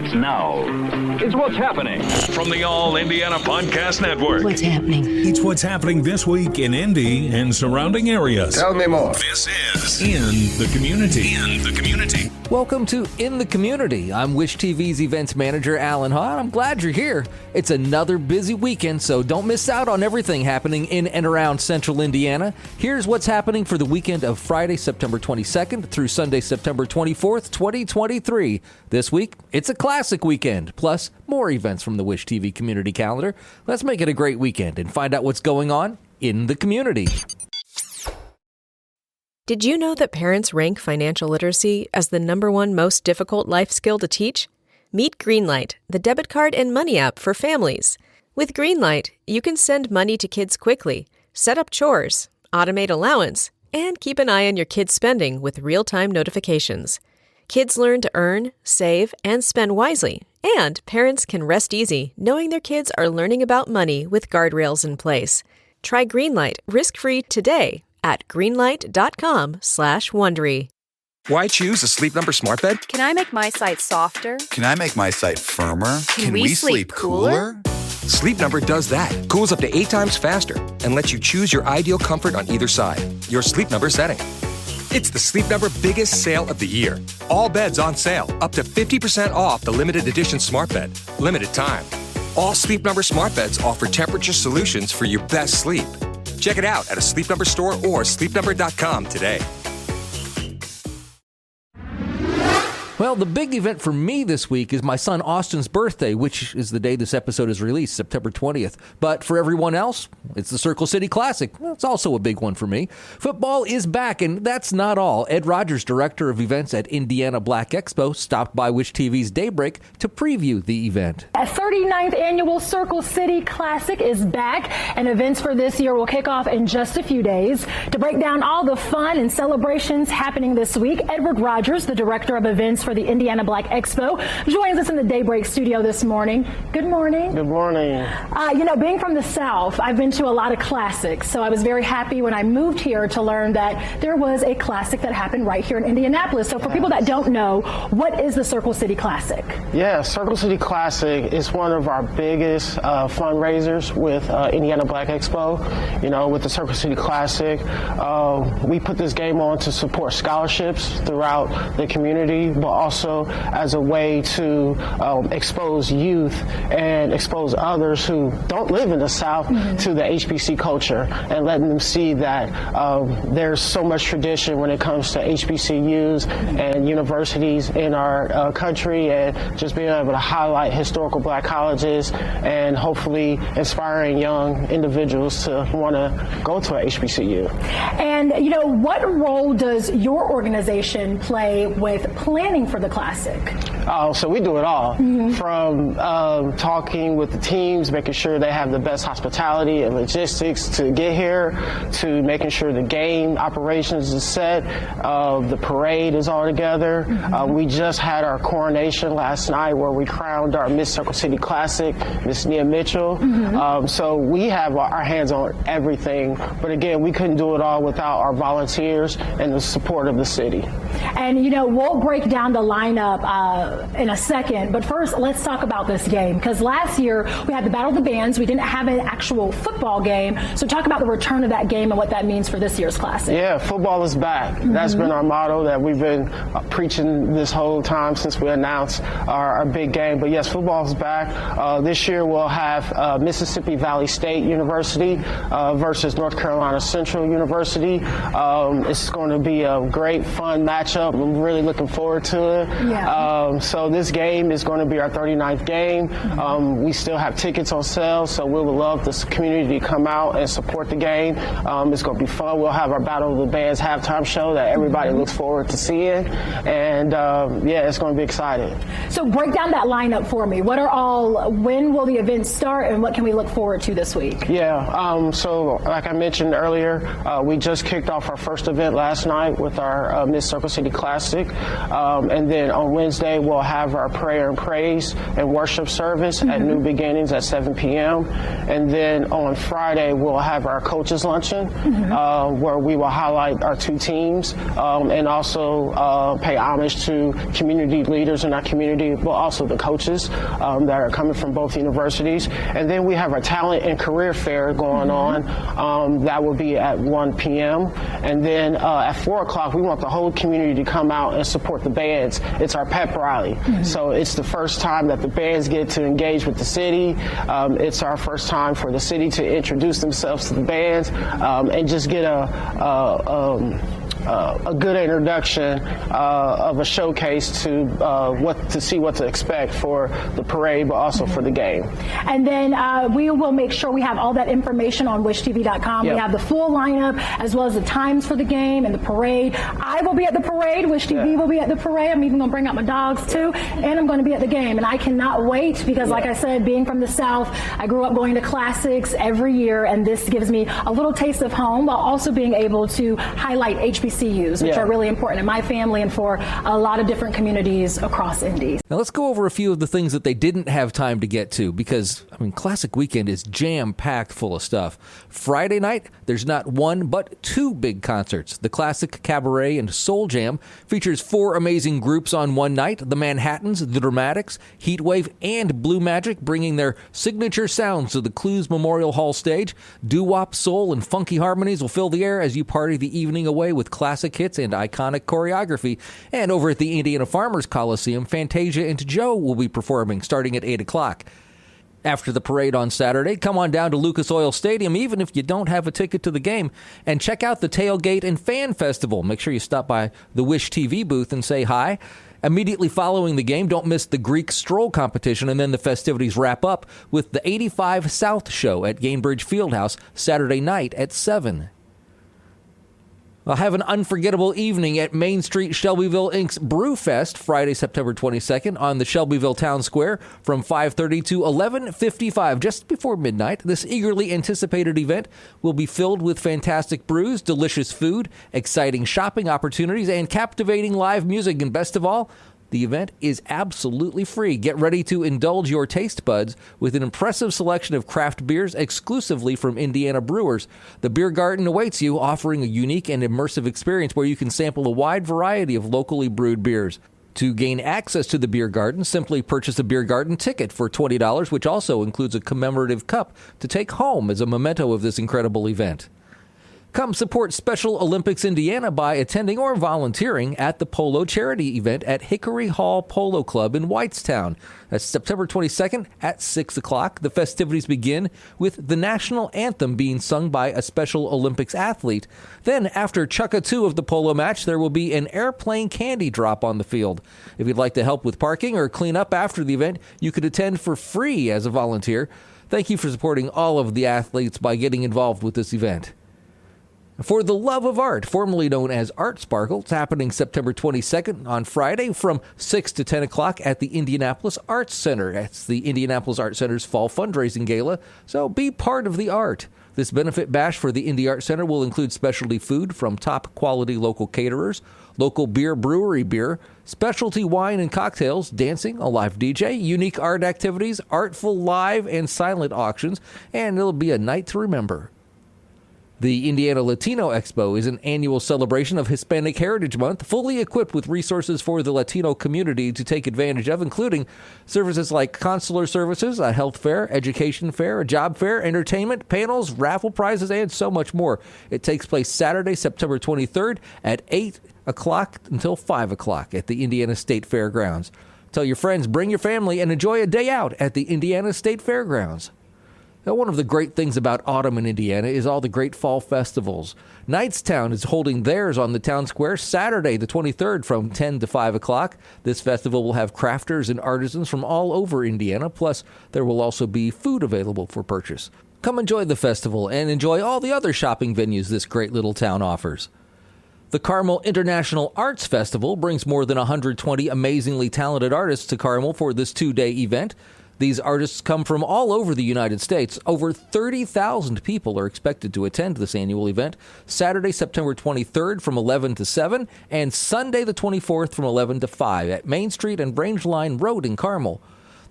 starts now. It's What's Happening from the All Indiana Podcast Network. What's happening? It's what's happening this week in Indy and surrounding areas. Tell me more. This is In the Community. In the Community. Welcome to In the Community. I'm Wish TV's Events Manager Allan Haw, and I'm glad you're here. It's another busy weekend, so don't miss out on everything happening in and around central Indiana. Here's what's happening for the weekend of Friday, September 22nd through Sunday, September 24th, 2023. This week, it's a classic weekend, plus more events from the Wish TV community calendar. Let's make it a great weekend and find out what's going on in the community. Did you know that parents rank financial literacy as the #1 most difficult life skill to teach? Meet Greenlight, the debit card and money app for families. With Greenlight, you can send money to kids quickly, set up chores, automate allowance, and keep an eye on your kids' spending with real-time notifications. Kids learn to earn, save, and spend wisely, and parents can rest easy knowing their kids are learning about money with guardrails in place. Try Greenlight risk-free today at greenlight.com/Wondery. Why choose a Sleep Number smart bed? Can I make my site softer? Can I make my site firmer? Can we sleep cooler? Sleep Number does that. Cools up to 8 times faster and lets you choose your ideal comfort on either side. Your Sleep Number setting. It's the Sleep Number biggest sale of the year. All beds on sale, up to 50% off the limited edition smart bed. Limited time. All Sleep Number smart beds offer temperature solutions for your best sleep. Check it out at a Sleep Number store or sleepnumber.com today. Well, the big event for me this week is my son Austin's birthday, which is the day this episode is released, September 20th. But for everyone else, it's the Circle City Classic. Well, it's also a big one for me. Football is back, and that's not all. Ed Rogers, director of events at Indiana Black Expo, stopped by Wish TV's Daybreak to preview the event. A 39th annual Circle City Classic is back, and events for this year will kick off in just a few days. To break down all the fun and celebrations happening this week, Edward Rogers, the director of events for the Indiana Black Expo, joins us in the Daybreak studio this morning. Good morning. Good morning. Being from the South, I've been to a lot of classics, so I was very happy when I moved here to learn that there was a classic that happened right here in Indianapolis. So for people that don't know, what is the Circle City Classic? Yeah, Circle City Classic is one of our biggest fundraisers with Indiana Black Expo. You know, with the Circle City Classic, we put this game on to support scholarships throughout the community, but also as a way to expose youth and expose others who don't live in the South to the HBC culture, and letting them see that there's so much tradition when it comes to HBCUs and universities in our country, and just being able to highlight historical black colleges and hopefully inspiring young individuals to want to go to a HBCU. And, what role does your organization play with planning for the Classic? So we do it all, from talking with the teams, making sure they have the best hospitality and logistics to get here, to making sure the game operations is set, the parade is all together. We just had our coronation last night where we crowned our Miss Circle City Classic, Miss Nia Mitchell. So we have our hands on everything, but again, we couldn't do it all without our volunteers and the support of the city. And, we'll break down the lineup in a second, but first, let's talk about this game, because last year we had the Battle of the Bands. We didn't have an actual football game, so talk about the return of that game and what that means for this year's Classic. Yeah, football is back. That's been our motto that we've been preaching this whole time since we announced our big game. But yes, football is back. This year we'll have Mississippi Valley State University versus North Carolina Central University. It's going to be a great, fun matchup. I'm really looking forward to it. Yeah. So this game is going to be our 39th game. We still have tickets on sale, so we would love this community to come out and support the game. It's going to be fun. We'll have our Battle of the Bands halftime show that everybody looks forward to seeing, and it's going to be exciting. So break down that lineup for me. When will the event start, and what can we look forward to this week? Yeah, so like I mentioned earlier, we just kicked off our first event last night with our Miss Circle City Classic, And then on Wednesday, we'll have our prayer and praise and worship service at New Beginnings at 7 p.m. And then on Friday, we'll have our coaches luncheon, where we will highlight our two teams and also pay homage to community leaders in our community, but also the coaches that are coming from both universities. And then we have our talent and career fair going on. That will be at 1 p.m. And then at 4 o'clock, we want the whole community to come out and support the bands. It's our pep rally. So it's the first time that the bands get to engage with the city. It's our first time for the city to introduce themselves to the bands and just get a good introduction of a showcase to see what to expect for the parade, but also for the game. And then we will make sure we have all that information on wishtv.com. Yep. We have the full lineup as well as the times for the game and the parade. I will be at the parade. Wish TV will be at the parade. I'm even going to bring out my dogs too, and I'm going to be at the game. And I cannot wait because, like I said, being from the South, I grew up going to classics every year, and this gives me a little taste of home while also being able to highlight HBCUs, which are really important in my family and for a lot of different communities across Indy. Now let's go over a few of the things that they didn't have time to get to because, Classic Weekend is jam-packed full of stuff. Friday night, there's not one but two big concerts. The Classic Cabaret and Soul Jam features 4 amazing groups on one night. The Manhattans, The Dramatics, Heatwave, and Blue Magic bringing their signature sounds to the Clues Memorial Hall stage. Doo-wop, soul, and funky harmonies will fill the air as you party the evening away with classic hits and iconic choreography. And over at the Indiana Farmers Coliseum, Fantasia and Joe will be performing starting at 8 o'clock. After the parade on Saturday, come on down to Lucas Oil Stadium, even if you don't have a ticket to the game, and check out the Tailgate and Fan Festival. Make sure you stop by the Wish TV booth and say hi. Immediately following the game, don't miss the Greek Stroll competition, and then the festivities wrap up with the 85 South Show at Gainbridge Fieldhouse Saturday night at 7. I'll have an unforgettable evening at Main Street Shelbyville Inc.'s Brewfest Friday, September 22nd on the Shelbyville Town Square from 5:30 to 11:55, just before midnight. This eagerly anticipated event will be filled with fantastic brews, delicious food, exciting shopping opportunities, and captivating live music. And best of all, the event is absolutely free. Get ready to indulge your taste buds with an impressive selection of craft beers exclusively from Indiana brewers. The Beer Garden awaits you, offering a unique and immersive experience where you can sample a wide variety of locally brewed beers. To gain access to the Beer Garden, simply purchase a Beer Garden ticket for $20, which also includes a commemorative cup to take home as a memento of this incredible event. Come support Special Olympics Indiana by attending or volunteering at the Polo charity event at Hickory Hall Polo Club in Whitestown. That's September 22nd at 6 o'clock. The festivities begin with the national anthem being sung by a Special Olympics athlete. Then, after Chuck-a-two of the polo match, there will be an airplane candy drop on the field. If you'd like to help with parking or clean up after the event, you could attend for free as a volunteer. Thank you for supporting all of the athletes by getting involved with this event. For the Love of Art, formerly known as Art Sparkle, it's happening September 22nd on Friday from 6 to 10 o'clock at the Indianapolis Arts Center. It's the Indianapolis Arts Center's fall fundraising gala, so be part of the art. This benefit bash for the Indy Art Center will include specialty food from top-quality local caterers, local brewery beer, specialty wine and cocktails, dancing, a live DJ, unique art activities, artful live and silent auctions, and it'll be a night to remember. The Indiana Latino Expo is an annual celebration of Hispanic Heritage Month, fully equipped with resources for the Latino community to take advantage of, including services like consular services, a health fair, education fair, a job fair, entertainment, panels, raffle prizes, and so much more. It takes place Saturday, September 23rd at 8 o'clock until 5 o'clock at the Indiana State Fairgrounds. Tell your friends, bring your family, and enjoy a day out at the Indiana State Fairgrounds. Now, one of the great things about autumn in Indiana is all the great fall festivals. Knightstown is holding theirs on the town square Saturday, the 23rd, from 10 to 5 o'clock. This festival will have crafters and artisans from all over Indiana, plus there will also be food available for purchase. Come enjoy the festival and enjoy all the other shopping venues this great little town offers. The Carmel International Arts Festival brings more than 120 amazingly talented artists to Carmel for this 2-day event. These artists come from all over the United States. Over 30,000 people are expected to attend this annual event, Saturday, September 23rd from 11 to 7, and Sunday the 24th from 11 to 5 at Main Street and Rangeline Road in Carmel.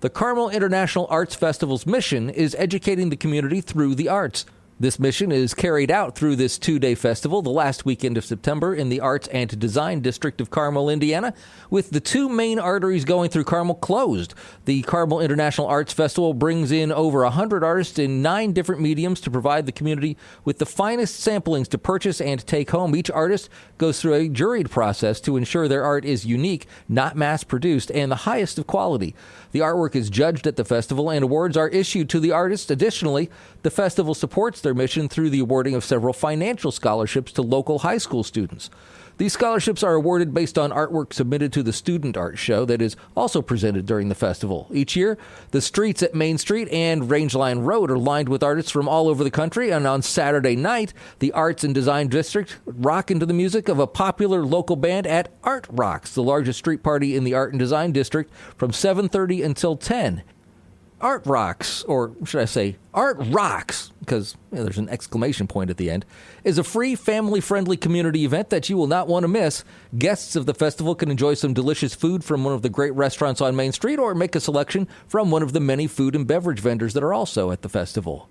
The Carmel International Arts Festival's mission is educating the community through the arts. This mission is carried out through this two-day festival the last weekend of September in the Arts and Design District of Carmel, Indiana, with the two main arteries going through Carmel closed. The Carmel International Arts Festival brings in over 100 artists in 9 different mediums to provide the community with the finest samplings to purchase and take home. Each artist goes through a juried process to ensure their art is unique, not mass-produced, and the highest of quality. The artwork is judged at the festival, and awards are issued to the artists. Additionally, the festival supports their mission through the awarding of several financial scholarships to local high school students. These scholarships are awarded based on artwork submitted to the Student Art Show that is also presented during the festival. Each year, the streets at Main Street and Rangeline Road are lined with artists from all over the country, and on Saturday night, the Arts and Design District rock into the music of a popular local band at Art Rocks, the largest street party in the Art and Design District, from 7:30 until 10. Art Rocks, or should I say Art Rocks, because there's an exclamation point at the end, is a free, family-friendly community event that you will not want to miss. Guests of the festival can enjoy some delicious food from one of the great restaurants on Main Street or make a selection from one of the many food and beverage vendors that are also at the festival.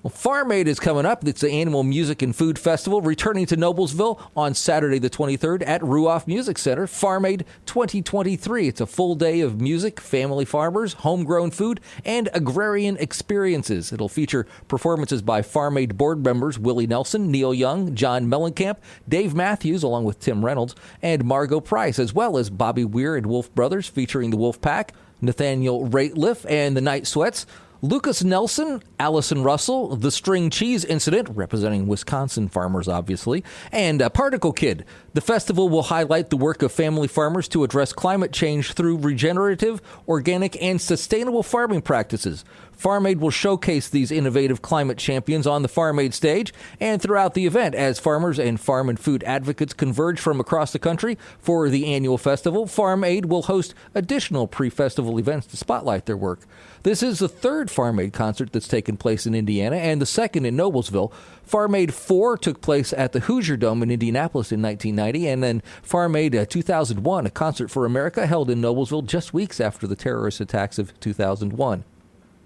Well, Farm Aid is coming up. It's the annual music and food festival returning to Noblesville on Saturday the 23rd at Ruoff Music Center. Farm Aid 2023. It's a full day of music, family farmers, homegrown food, and agrarian experiences. It'll feature performances by Farm Aid board members Willie Nelson, Neil Young, John Mellencamp, Dave Matthews, along with Tim Reynolds, and Margot Price, as well as Bobby Weir and Wolf Brothers featuring the Wolf Pack, Nathaniel Rateliff and the Night Sweats, Lucas Nelson, Allison Russell, the String Cheese Incident, representing Wisconsin farmers, obviously, and Particle Kid. The festival will highlight the work of family farmers to address climate change through regenerative, organic, and sustainable farming practices. Farm Aid will showcase these innovative climate champions on the Farm Aid stage and throughout the event as farmers and farm and food advocates converge from across the country for the annual festival. Farm Aid will host additional pre-festival events to spotlight their work. This is the third Farm Aid concert that's taken place in Indiana and the second in Noblesville. Farm Aid 4 took place at the Hoosier Dome in Indianapolis in 1990, and then Farm Aid 2001, a concert for America, held in Noblesville just weeks after the terrorist attacks of 2001.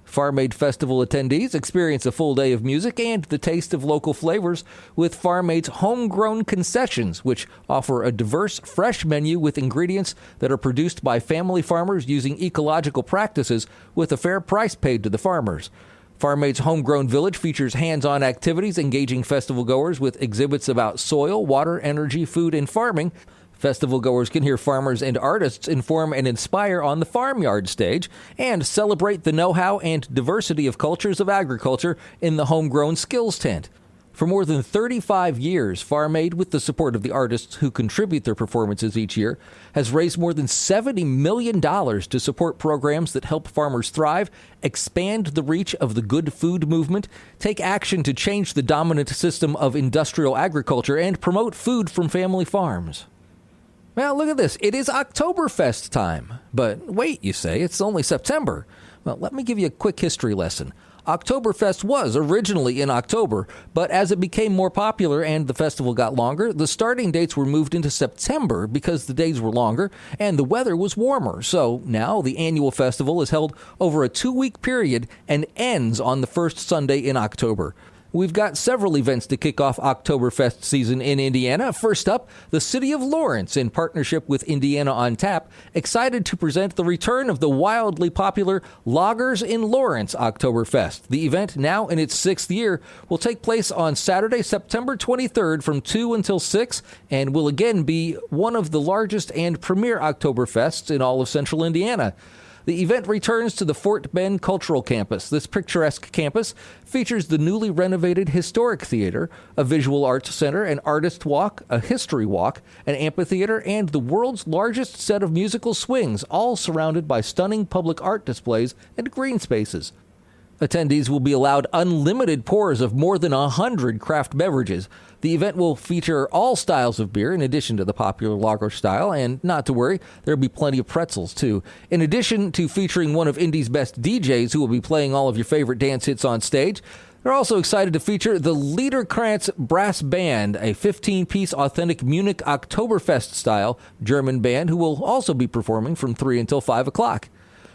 Farm Aid Festival attendees experience a full day of music and the taste of local flavors with Farm Aid's homegrown concessions, which offer a diverse, fresh menu with ingredients that are produced by family farmers using ecological practices with a fair price paid to the farmers. Farm Aid's Homegrown Village features hands-on activities engaging festival goers with exhibits about soil, water, energy, food, and farming. Festival goers can hear farmers and artists inform and inspire on the farmyard stage and celebrate the know-how and diversity of cultures of agriculture in the Homegrown Skills Tent. For more than 35 years, Farm Aid, with the support of the artists who contribute their performances each year, has raised more than $70 million to support programs that help farmers thrive, expand the reach of the good food movement, take action to change the dominant system of industrial agriculture, and promote food from family farms. Well, look at this. It is Oktoberfest time. But wait, you say, it's only September. Well, let me give you a quick history lesson. Oktoberfest was originally in October, but as it became more popular and the festival got longer, the starting dates were moved into September because the days were longer and the weather was warmer. So now the annual festival is held over a 2-week period and ends on the first Sunday in October. We've got several events to kick off Oktoberfest season in Indiana. First up, the City of Lawrence, in partnership with Indiana on Tap, excited to present the return of the wildly popular Loggers in Lawrence Oktoberfest. The event, now in its 6th year, will take place on Saturday, September 23rd from 2 until 6, and will again be one of the largest and premier Oktoberfests in all of central Indiana. The event returns to the Fort Bend Cultural Campus. This picturesque campus features the newly renovated Historic Theater, a visual arts center, an artist walk, a history walk, an amphitheater, and the world's largest set of musical swings, all surrounded by stunning public art displays and green spaces. Attendees will be allowed unlimited pours of more than 100 craft beverages. The event will feature all styles of beer in addition to the popular lager style, and not to worry, there'll be plenty of pretzels too. In addition to featuring one of Indy's best DJs who will be playing all of your favorite dance hits on stage, they're also excited to feature the Liederkranz Brass Band, a 15-piece authentic Munich Oktoberfest-style German band who will also be performing from 3 until 5 o'clock.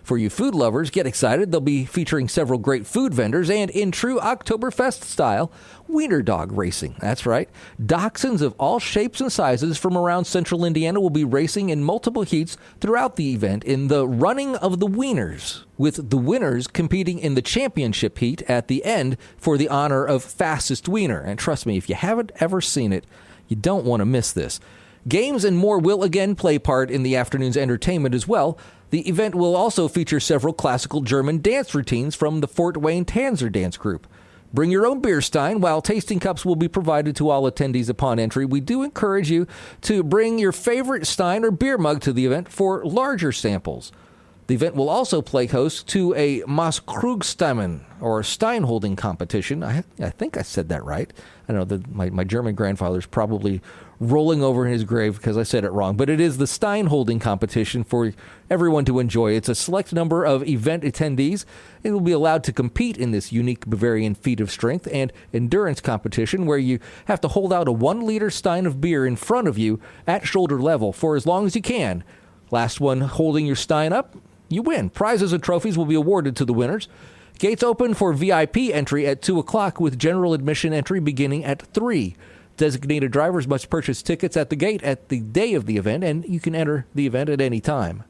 For you food lovers, get excited. They'll be featuring several great food vendors and, in true Oktoberfest style, wiener dog racing. That's right. Dachshunds of all shapes and sizes from around central Indiana will be racing in multiple heats throughout the event in the Running of the Wieners, with the winners competing in the championship heat at the end for the honor of fastest wiener. And trust me, if you haven't ever seen it, you don't want to miss this. Games and more will again play part in the afternoon's entertainment as well. The event will also feature several classical German dance routines from the Fort Wayne Tanzer Dance Group. Bring your own beer stein. While tasting cups will be provided to all attendees upon entry, we do encourage you to bring your favorite stein or beer mug to the event for larger samples. The event will also play host to a Maßkrugstemmen, or stein holding competition. I think I said that right. I know that my German grandfather's probably rolling over in his grave because I said it wrong. But it is the stein holding competition for everyone to enjoy. It's a select number of event attendees and will be allowed to compete in this unique Bavarian feat of strength and endurance competition where you have to hold out a 1-liter stein of beer in front of you at shoulder level for as long as you can. Last one holding your stein up, you win. Prizes and trophies will be awarded to the winners. Gates open for VIP entry at 2 o'clock with general admission entry beginning at 3. Designated drivers must purchase tickets at the gate at the day of the event, and you can enter the event at any time.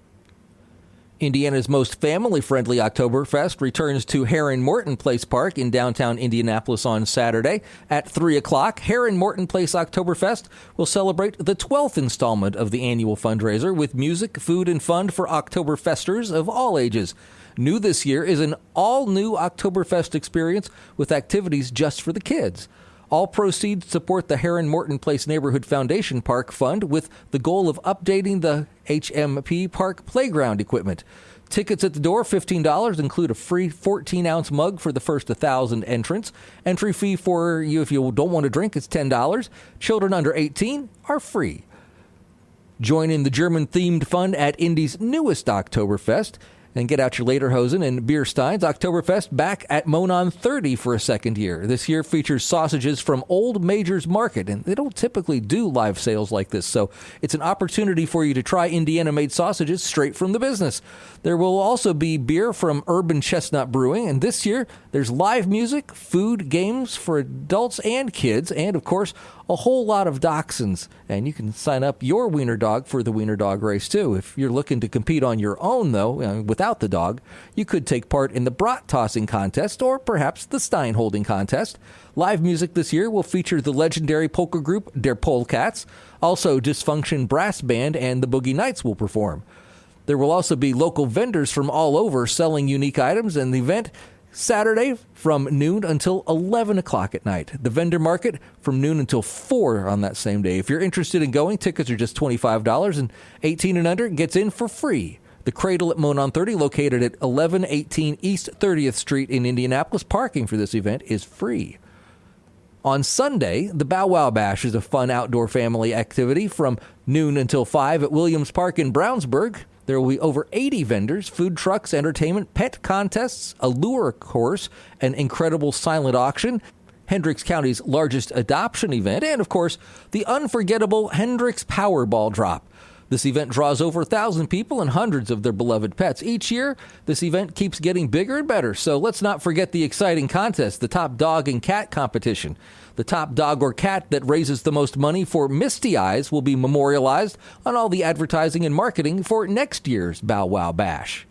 Indiana's most family-friendly Oktoberfest returns to Heron Morton Place Park in downtown Indianapolis on Saturday at 3 o'clock. Heron Morton Place Oktoberfest will celebrate the 12th installment of the annual fundraiser with music, food, and fun for Oktoberfesters of all ages. New this year is an all-new Oktoberfest experience with activities just for the kids. All proceeds support the Heron Morton Place Neighborhood Foundation Park Fund with the goal of updating the HMP Park playground equipment. Tickets at the door, $15, include a free 14-ounce mug for the first 1,000 entrants. Entry fee for you if you don't want to drink is $10. Children under 18 are free. Join in the German-themed fun at Indy's newest Oktoberfest. And get out your lederhosen and beer steins. Oktoberfest back at Monon 30 for a second year. This year features sausages from Old Majors Market, and they don't typically do live sales like this, so it's an opportunity for you to try Indiana-made sausages straight from the business. There will also be beer from Urban Chestnut Brewing, and this year there's live music, food, games for adults and kids, and, of course, a whole lot of dachshunds. And you can sign up your wiener dog for the wiener dog race, too. If you're looking to compete on your own, though, without the dog, you could take part in the brat tossing contest or perhaps the stein holding contest. Live music this year will feature the legendary polka group Der Polcats. Also, Dysfunction Brass Band and the Boogie Nights will perform. There will also be local vendors from all over selling unique items, and the event Saturday from noon until 11 o'clock at night. The vendor market from noon until 4 on that same day. If you're interested in going, tickets are just $25, and 18 and under gets in for free. The Cradle at Monon 30, located at 1118 East 30th Street in Indianapolis. Parking for this event is free. On Sunday, the Bow Wow Bash is a fun outdoor family activity from noon until 5 at Williams Park in Brownsburg. There will be over 80 vendors, food trucks, entertainment, pet contests, a lure course, an incredible silent auction, Hendricks County's largest adoption event, and, of course, the unforgettable Hendricks Powerball Drop. This event draws over 1,000 people and hundreds of their beloved pets. Each year, this event keeps getting bigger and better, so let's not forget the exciting contest, the Top Dog and Cat competition. The top dog or cat that raises the most money for Misty Eyes will be memorialized on all the advertising and marketing for next year's Bow Wow Bash.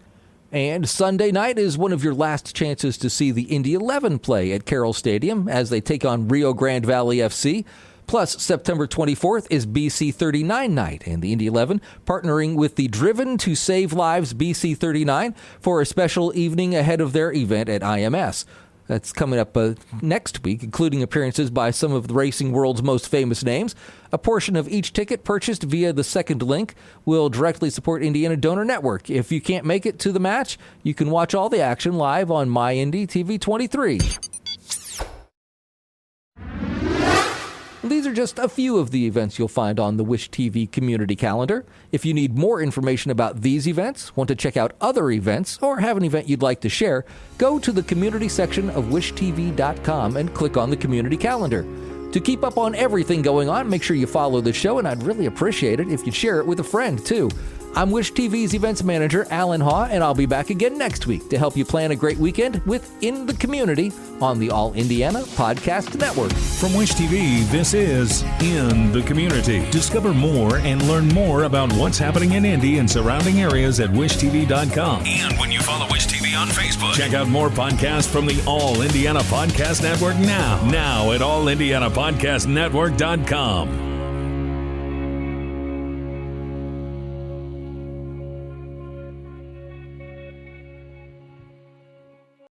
And Sunday night is one of your last chances to see the Indy 11 play at Carroll Stadium as they take on Rio Grande Valley FC. Plus, September 24th is BC 39 night, and the Indy 11 partnering with the Driven to Save Lives BC 39 for a special evening ahead of their event at IMS. That's coming up next week, including appearances by some of the racing world's most famous names. A portion of each ticket purchased via the second link will directly support Indiana Donor Network. If you can't make it to the match, you can watch all the action live on MyIndy TV 23. These are just a few of the events you'll find on the Wish TV community calendar. If you need more information about these events, want to check out other events, or have an event you'd like to share, go to the community section of wishtv.com and click on the community calendar. To keep up on everything going on, make sure you follow the show, and I'd really appreciate it if you'd share it with a friend, too. I'm Wish TV's Events Manager Allan Haw, and I'll be back again next week to help you plan a great weekend with In the Community on the All Indiana Podcast Network. From Wish TV, this is In the Community. Discover more and learn more about what's happening in Indy and surrounding areas at wishtv.com. And when you follow Wish TV on Facebook. Check out more podcasts from the All Indiana Podcast Network now at allindianapodcastnetwork.com.